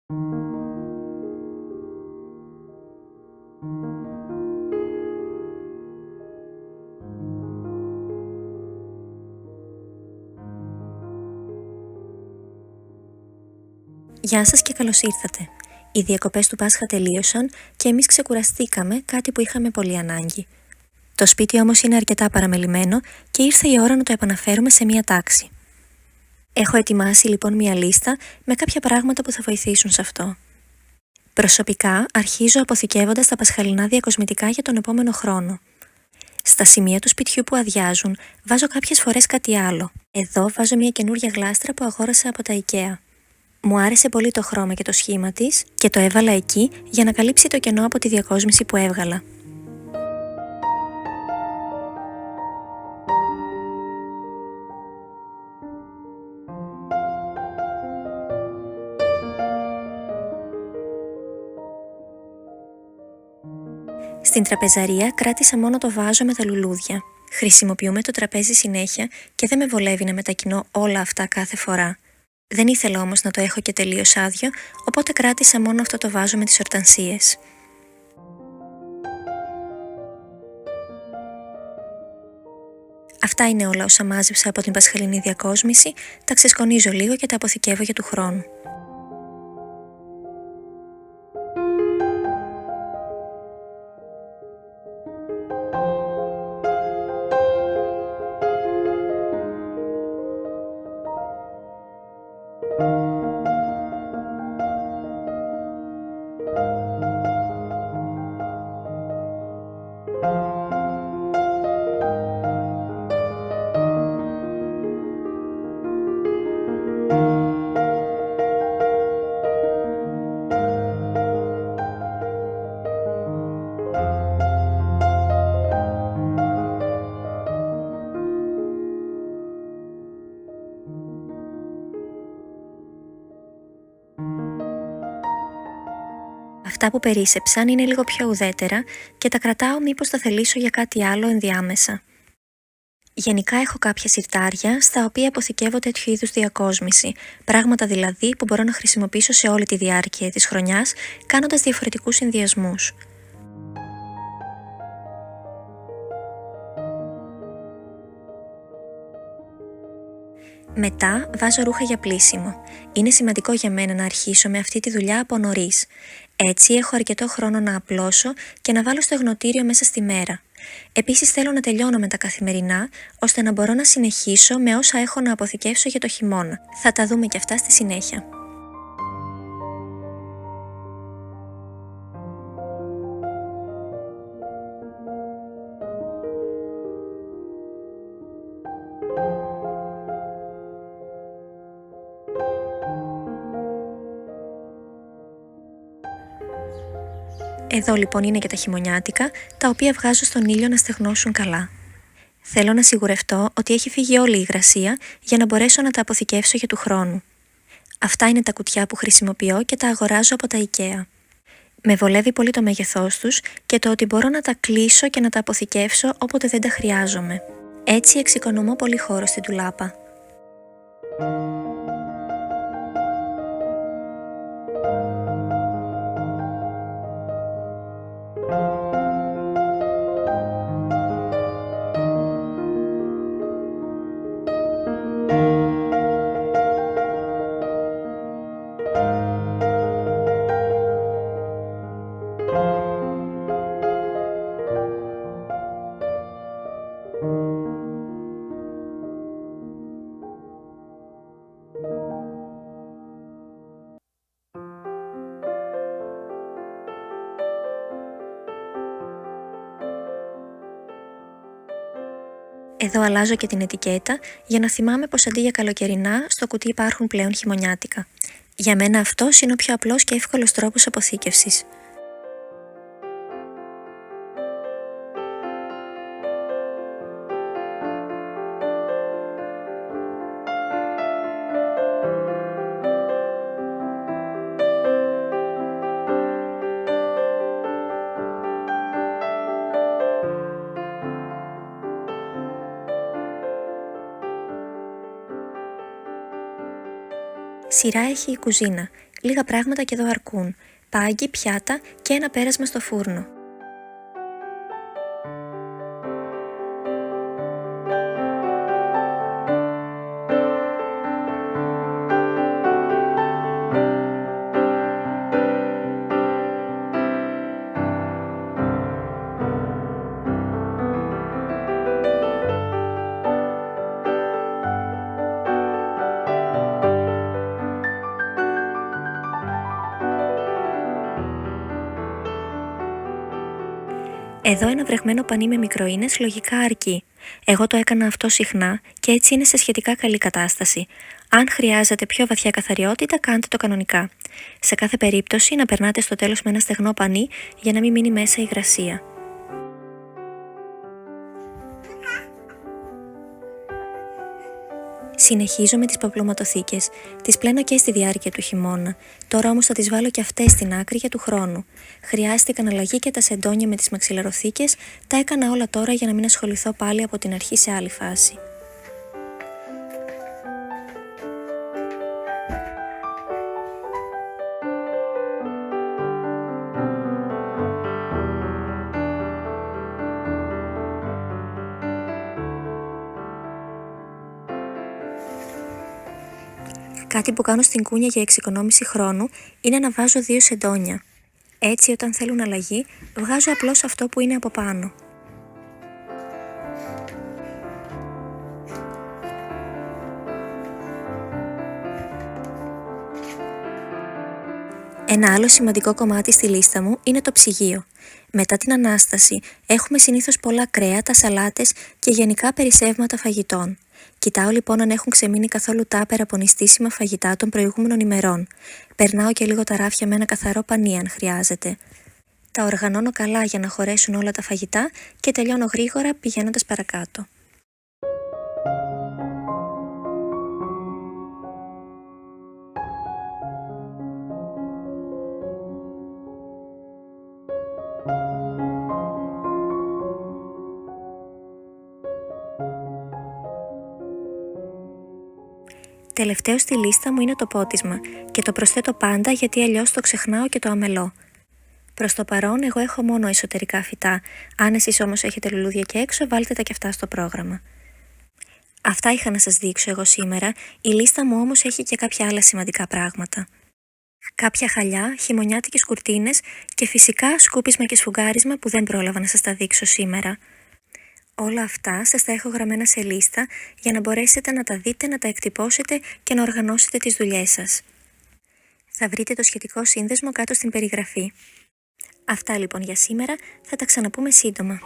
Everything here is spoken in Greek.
Γεια σας και καλώς ήρθατε. Οι διακοπές του Πάσχα τελείωσαν και εμείς ξεκουραστήκαμε, κάτι που είχαμε πολύ ανάγκη. Το σπίτι όμως είναι αρκετά παραμελημένο και ήρθε η ώρα να το επαναφέρουμε σε μία τάξη. Έχω ετοιμάσει λοιπόν μία λίστα με κάποια πράγματα που θα βοηθήσουν σε αυτό. Προσωπικά αρχίζω αποθηκεύοντας τα πασχαλινά διακοσμητικά για τον επόμενο χρόνο. Στα σημεία του σπιτιού που αδειάζουν βάζω κάποιες φορές κάτι άλλο. Εδώ βάζω μία καινούρια γλάστρα που αγόρασα από τα IKEA. Μου άρεσε πολύ το χρώμα και το σχήμα της και το έβαλα εκεί για να καλύψει το κενό από τη διακόσμηση που έβγαλα. Στην τραπεζαρία κράτησα μόνο το βάζο με τα λουλούδια. Χρησιμοποιούμε το τραπέζι συνέχεια και δεν με βολεύει να μετακινώ όλα αυτά κάθε φορά. Δεν ήθελα όμως να το έχω και τελείως άδειο, οπότε κράτησα μόνο αυτό το βάζο με τις ορτανσίες. Αυτά είναι όλα όσα μάζεψα από την πασχαλινή διακόσμηση, τα ξεσκονίζω λίγο και τα αποθηκεύω για του χρόνου. Αυτά που περίσσεψαν είναι λίγο πιο ουδέτερα και τα κρατάω μήπως τα θελήσω για κάτι άλλο ενδιάμεσα. Γενικά έχω κάποια συρτάρια στα οποία αποθηκεύω τέτοιου είδους διακόσμηση, πράγματα δηλαδή που μπορώ να χρησιμοποιήσω σε όλη τη διάρκεια της χρονιάς, κάνοντας διαφορετικούς συνδυασμούς. Μετά βάζω ρούχα για πλύσιμο. Είναι σημαντικό για μένα να αρχίσω με αυτή τη δουλειά από νωρίς. Έτσι έχω αρκετό χρόνο να απλώσω και να βάλω στο αιγνωτήριο μέσα στη μέρα. Επίσης θέλω να τελειώνω με τα καθημερινά, ώστε να μπορώ να συνεχίσω με όσα έχω να αποθηκεύσω για το χειμώνα. Θα τα δούμε και αυτά στη συνέχεια. Εδώ λοιπόν είναι και τα χειμωνιάτικα, τα οποία βγάζω στον ήλιο να στεγνώσουν καλά. Θέλω να σιγουρευτώ ότι έχει φύγει όλη η υγρασία για να μπορέσω να τα αποθηκεύσω για του χρόνου. Αυτά είναι τα κουτιά που χρησιμοποιώ και τα αγοράζω από τα IKEA. Με βολεύει πολύ το μέγεθός τους και το ότι μπορώ να τα κλείσω και να τα αποθηκεύσω όποτε δεν τα χρειάζομαι. Έτσι εξοικονομώ πολύ χώρο στην ντουλάπα. Εδώ αλλάζω και την ετικέτα για να θυμάμαι πως αντί για καλοκαιρινά στο κουτί υπάρχουν πλέον χειμωνιάτικα. Για μένα αυτός είναι ο πιο απλός και εύκολος τρόπος αποθήκευσης. Σειρά έχει η κουζίνα. λίγα πράγματα και εδώ αρκούν. Πάγκι, πιάτα και ένα πέρασμα στο φούρνο. Εδώ ένα βρεγμένο πανί με μικροίνες λογικά αρκεί. Εγώ το έκανα αυτό συχνά και έτσι είναι σε σχετικά καλή κατάσταση. Αν χρειάζεται πιο βαθιά καθαριότητα, κάντε το κανονικά. Σε κάθε περίπτωση να περνάτε στο τέλος με ένα στεγνό πανί για να μην μείνει μέσα η υγρασία. Συνεχίζω με τις παπλωματοθήκες. Τις πλένω και στη διάρκεια του χειμώνα. Τώρα όμως θα τις βάλω και αυτές στην άκρη για του χρόνου. Χρειάστηκαν αλλαγή και τα σεντόνια με τις μαξιλαροθήκες. Τα έκανα όλα τώρα για να μην ασχοληθώ πάλι από την αρχή σε άλλη φάση. Κάτι που κάνω στην κούνια για εξοικονόμηση χρόνου είναι να βάζω 2 σεντόνια. Έτσι όταν θέλουν αλλαγή, βγάζω απλώς αυτό που είναι από πάνω. Ένα άλλο σημαντικό κομμάτι στη λίστα μου είναι το ψυγείο. Μετά την Ανάσταση έχουμε συνήθως πολλά κρέατα, σαλάτες και γενικά περισσεύματα φαγητών. Κοιτάω λοιπόν αν έχουν ξεμείνει καθόλου τάπερα από νηστίσιμα φαγητά των προηγούμενων ημερών. Περνάω και λίγο τα ράφια με ένα καθαρό πανί αν χρειάζεται. Τα οργανώνω καλά για να χωρέσουν όλα τα φαγητά και τελειώνω γρήγορα πηγαίνοντας παρακάτω. Τελευταίο στη λίστα μου είναι το πότισμα και το προσθέτω πάντα γιατί αλλιώς το ξεχνάω και το αμελώ. Προς το παρόν εγώ έχω μόνο εσωτερικά φυτά, αν εσείς όμως έχετε λουλούδια και έξω βάλτε τα και αυτά στο πρόγραμμα. Αυτά είχα να σας δείξω εγώ σήμερα, η λίστα μου όμως έχει και κάποια άλλα σημαντικά πράγματα. Κάποια χαλιά, χειμωνιάτικες κουρτίνες και φυσικά σκούπισμα και σφουγγάρισμα που δεν πρόλαβα να σας τα δείξω σήμερα. Όλα αυτά σας τα έχω γραμμένα σε λίστα για να μπορέσετε να τα δείτε, να τα εκτυπώσετε και να οργανώσετε τις δουλειές σας. Θα βρείτε το σχετικό σύνδεσμο κάτω στην περιγραφή. Αυτά λοιπόν για σήμερα, θα τα ξαναπούμε σύντομα.